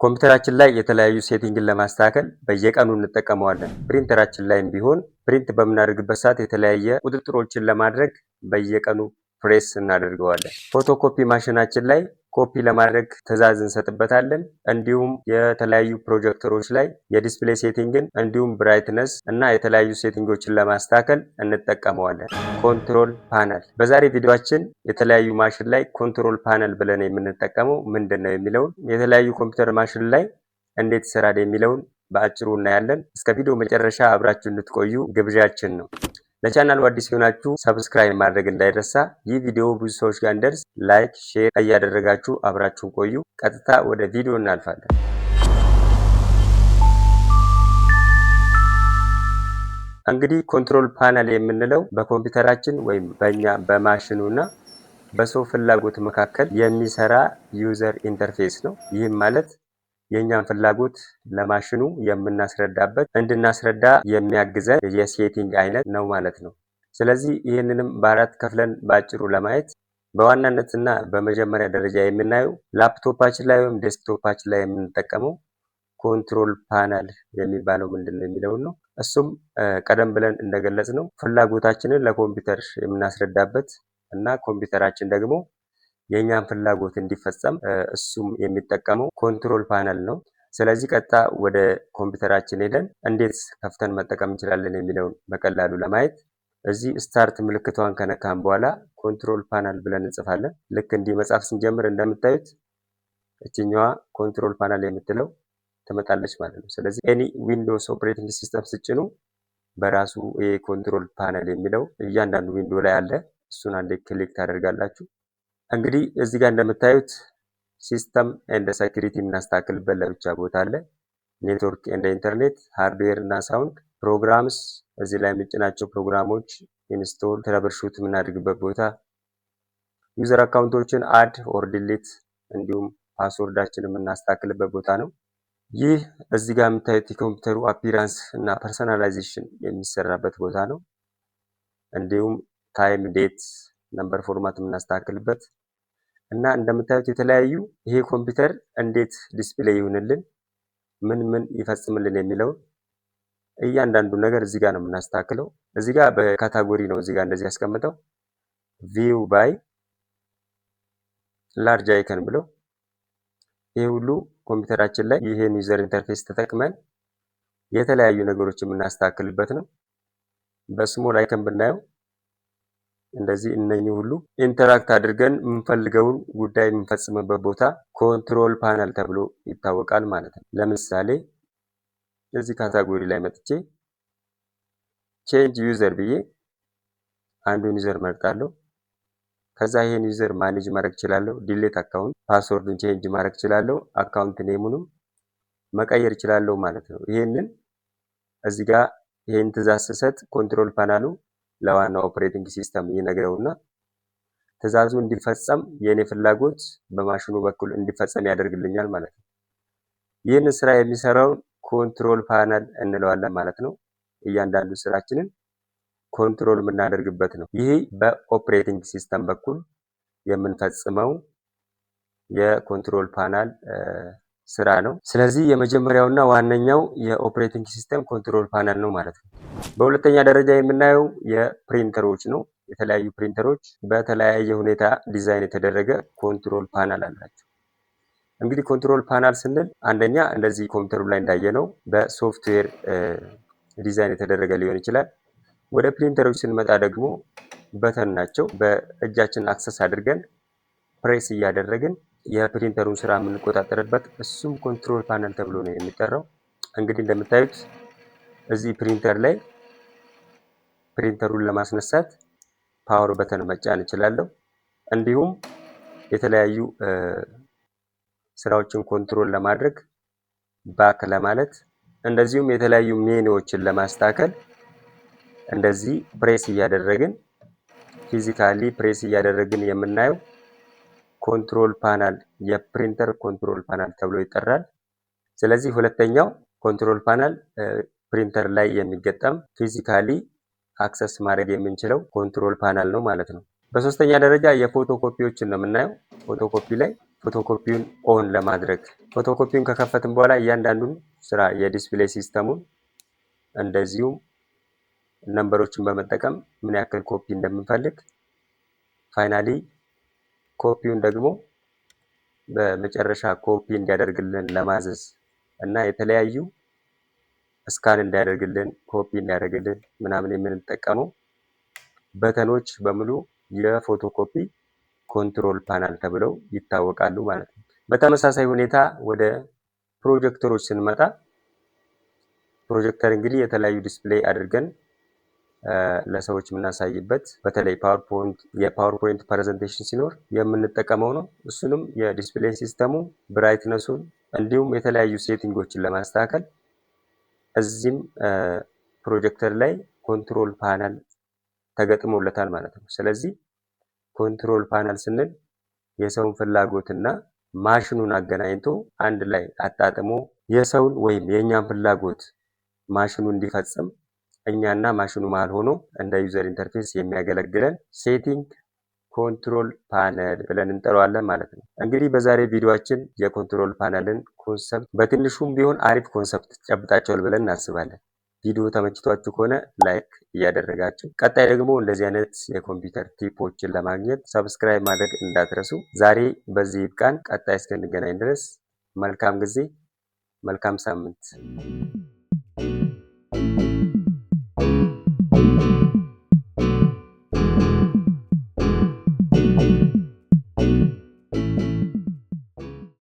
ኮምፒውተራችን ላይ የተለያዩ ሴቲንግን ለማስተካከል በየቀኑ እንጠቀመዋለን። ፕሪንተራችን ላይም ቢሆን ፕሪንት በምናደርግበት ሰዓት የተለያየ ቁጥጥሮችን ለማድረግ በየቀኑ ፕሬስ እናደርገዋለን። ፎቶኮፒ ማሽናችን ላይ ኮፒ ለማድረግ ትዕዛዝ እንሰጥበታለን። እንዲሁም የተለያዩ ፕሮጀክተሮች ላይ የዲስፕሌይ ሴቲንግን እንዲሁም ብራይትነስ እና የተለያዩ ሴቲንጎችን ለማስተካከል እንጠቀመዋለን። ኮንትሮል ፓነል። በዛሬ ቪዲዮአችን የተለያዩ ማሽን ላይ ኮንትሮል ፓነል ብለን የምንጠቀመው ምንድነው የሚለውን የተለያዩ ኮምፒውተር ማሽን ላይ እንዴት ይሰራል የሚለውን በአጭሩ እናያለን። እስከ ቪዲዮ መጨረሻ አብራችሁ እንድትቆዩ ግብዣችን ነው። ለቻናሉ አዲስ ሆናችሁ ሰብስክራይብ ማድረግ እንዳይረሳ። ይህ ቪዲዮ ብዙ ሰዎች ጋር እንዲደርስ ላይክ፣ ሼር እያደረጋችሁ አብራችሁን ቆዩ። ቀጥታ ወደ ቪዲዮ እናልፋለን። እንግዲህ ኮንትሮል ፓነል የምንለው በኮምፒውተራችን ወይም በእኛ በማሽኑና በሰው ፍላጎት መካከል የሚሰራ ዩዘር ኢንተርፌስ ነው። ይህም ማለት የኛን ፍላጎት ለማሽኑ የምናስረዳበት እንድናስረዳ የሚያግዘን የሴቲንግ አይነት ነው ማለት ነው። ስለዚህ ይህንንም በአራት ከፍለን ባጭሩ ለማየት በዋናነትና በመጀመሪያ ደረጃ የምናየው ላፕቶፓችን ላይ ወይም ዴስክቶፓችን ላይ የምንጠቀመው ኮንትሮል ፓነል የሚባለው ምንድነው የሚለውን ነው። እሱም ቀደም ብለን እንደገለጽነው ፍላጎታችንን ለኮምፒውተር የምናስረዳበት እና ኮምፒውተራችን ደግሞ የኛን ፍላጎት እንዲፈጸም እሱም የሚጠቀመው ኮንትሮል ፓነል ነው። ስለዚህ ቀጥታ ወደ ኮምፒውተራችን ሄደን እንዴት ከፍተን መጠቀም እንችላለን የሚለውን በቀላሉ ለማየት እዚህ ስታርት ምልክቷን ከነካን በኋላ ኮንትሮል ፓነል ብለን እንጽፋለን። ልክ እንዲህ መጻፍ ስንጀምር እንደምታዩት እችኛዋ ኮንትሮል ፓነል የምትለው ትመጣለች ማለት ነው። ስለዚህ ኤኒ ዊንዶውስ ኦፕሬቲንግ ሲስተም ስጭኑ በራሱ ይሄ ኮንትሮል ፓነል የሚለው እያንዳንዱ ዊንዶው ላይ አለ። እሱን አንዴ ክሊክ ታደርጋላችሁ። እንግዲህ እዚህ ጋር እንደምታዩት ሲስተም ኤንድ ሴኩሪቲ የምናስተካክልበት ለብቻ ቦታ አለ። ኔትወርክ ኤንድ ኢንተርኔት፣ ሃርድዌር እና ሳውንድ፣ ፕሮግራምስ እዚህ ላይ የምንጭናቸው ፕሮግራሞች፣ ኢንስቶል ትረብልሹት የምናደርግበት ቦታ፣ ዩዘር አካውንቶችን አድ ኦር ዲሊት እንዲሁም ፓስወርዳችንን የምናስተካክልበት ቦታ ነው። ይህ እዚህ ጋር የምታዩት የኮምፒውተሩ አፒራንስ እና ፐርሰናላይዜሽን የሚሰራበት ቦታ ነው። እንዲሁም ታይም ዴት ነምበር ፎርማት የምናስተካክልበት እና እንደምታዩት የተለያዩ ይሄ ኮምፒውተር እንዴት ዲስፕሌይ ይሁንልን ምን ምን ይፈጽምልን የሚለውን እያንዳንዱ ነገር እዚህ ጋር ነው የምናስተካክለው። እዚህ ጋር በካታጎሪ ነው እዚህ ጋር እንደዚህ ያስቀምጠው ቪው ባይ ላርጅ አይከን ብሎ ይሄ ሁሉ ኮምፒውተራችን ላይ ይሄን ዩዘር ኢንተርፌስ ተጠቅመን የተለያዩ ነገሮች የምናስተካክልበት ነው። በስሞል አይከን ብናየው እንደዚህ እነኚህ ሁሉ ኢንተራክት አድርገን የምንፈልገውን ጉዳይ የምንፈጽምበት ቦታ ኮንትሮል ፓነል ተብሎ ይታወቃል ማለት ነው። ለምሳሌ እዚህ ካታጎሪ ላይ መጥቼ ቼንጅ ዩዘር ብዬ አንዱን ዩዘር መርጣለሁ። ከዛ ይሄን ዩዘር ማኔጅ ማድረግ እችላለሁ። ዲሌት አካውንት፣ ፓስወርዱን ቼንጅ ማድረግ እችላለሁ። አካውንት ኔሙንም መቀየር እችላለሁ ማለት ነው። ይሄንን እዚህ ጋር ይሄን ትዕዛዝ ስሰጥ ኮንትሮል ፓናሉ ለዋናው ኦፕሬቲንግ ሲስተም ይነግረውና ትዕዛዙ እንዲፈጸም የኔ ፍላጎት በማሽኑ በኩል እንዲፈጸም ያደርግልኛል ማለት ነው። ይህን ስራ የሚሰራው ኮንትሮል ፓነል እንለዋለን ማለት ነው። እያንዳንዱ ስራችንን ኮንትሮል የምናደርግበት ነው። ይሄ በኦፕሬቲንግ ሲስተም በኩል የምንፈጽመው የኮንትሮል ፓነል ስራ ነው። ስለዚህ የመጀመሪያውና ዋነኛው የኦፕሬቲንግ ሲስተም ኮንትሮል ፓነል ነው ማለት ነው። በሁለተኛ ደረጃ የምናየው የፕሪንተሮች ነው። የተለያዩ ፕሪንተሮች በተለያየ ሁኔታ ዲዛይን የተደረገ ኮንትሮል ፓነል አላቸው። እንግዲህ ኮንትሮል ፓነል ስንል አንደኛ እንደዚህ ኮምፒውተሩ ላይ እንዳየነው በሶፍትዌር ዲዛይን የተደረገ ሊሆን ይችላል። ወደ ፕሪንተሮች ስንመጣ ደግሞ በተን ናቸው። በእጃችን አክሰስ አድርገን ፕሬስ እያደረግን የፕሪንተሩን ስራ የምንቆጣጠርበት እሱም ኮንትሮል ፓነል ተብሎ ነው የሚጠራው። እንግዲህ እንደምታዩት እዚህ ፕሪንተር ላይ ፕሪንተሩን ለማስነሳት ፓወር በተን መጫን እችላለሁ። እንዲሁም የተለያዩ ስራዎችን ኮንትሮል ለማድረግ ባክ ለማለት እንደዚሁም የተለያዩ ሜኑዎችን ለማስተካከል እንደዚህ ፕሬስ እያደረግን ፊዚካሊ ፕሬስ እያደረግን የምናየው ኮንትሮል ፓነል የፕሪንተር ኮንትሮል ፓነል ተብሎ ይጠራል። ስለዚህ ሁለተኛው ኮንትሮል ፓነል ፕሪንተር ላይ የሚገጠም ፊዚካሊ አክሰስ ማድረግ የምንችለው ኮንትሮል ፓነል ነው ማለት ነው። በሶስተኛ ደረጃ የፎቶ ኮፒዎችን ነው የምናየው። ፎቶ ኮፒ ላይ ፎቶኮፒውን ኦን ለማድረግ ፎቶኮፒውን ከከፈትን በኋላ እያንዳንዱን ስራ የዲስፕሌይ ሲስተሙን እንደዚሁም ነምበሮችን በመጠቀም ምን ያክል ኮፒ እንደምንፈልግ ፋይናሊ ኮፒውን ደግሞ በመጨረሻ ኮፒ እንዲያደርግልን ለማዘዝ እና የተለያዩ ስካን እንዲያደርግልን ኮፒ እንዲያደርግልን ምናምን የምንጠቀመው በተኖች በሙሉ የፎቶኮፒ ኮንትሮል ፓናል ተብለው ይታወቃሉ ማለት ነው። በተመሳሳይ ሁኔታ ወደ ፕሮጀክተሮች ስንመጣ ፕሮጀክተር እንግዲህ የተለያዩ ዲስፕሌይ አድርገን ለሰዎች የምናሳይበት በተለይ የፓወርፖይንት ፕሬዘንቴሽን ሲኖር የምንጠቀመው ነው። እሱንም የዲስፕሌይ ሲስተሙ ብራይትነሱን እንዲሁም የተለያዩ ሴቲንጎችን ለማስተካከል እዚህም ፕሮጀክተር ላይ ኮንትሮል ፓናል ተገጥሞለታል ማለት ነው። ስለዚህ ኮንትሮል ፓናል ስንል የሰውን ፍላጎትና ማሽኑን አገናኝቶ አንድ ላይ አጣጥሞ የሰውን ወይም የእኛን ፍላጎት ማሽኑ እንዲፈጽም እኛና ማሽኑ መሃል ሆኖ እንደ ዩዘር ኢንተርፌስ የሚያገለግለን ሴቲንግ ኮንትሮል ፓነል ብለን እንጠራዋለን ማለት ነው። እንግዲህ በዛሬ ቪዲዮአችን የኮንትሮል ፓነልን ኮንሰፕት በትንሹም ቢሆን አሪፍ ኮንሰፕት ጨብጣቸዋል ብለን እናስባለን። ቪዲዮ ተመችቷችሁ ከሆነ ላይክ እያደረጋችሁ ቀጣይ ደግሞ እንደዚህ አይነት የኮምፒውተር ቲፖችን ለማግኘት ሰብስክራይብ ማድረግ እንዳትረሱ። ዛሬ በዚህ ይብቃን። ቀጣይ እስክንገናኝ ድረስ መልካም ጊዜ፣ መልካም ሳምንት።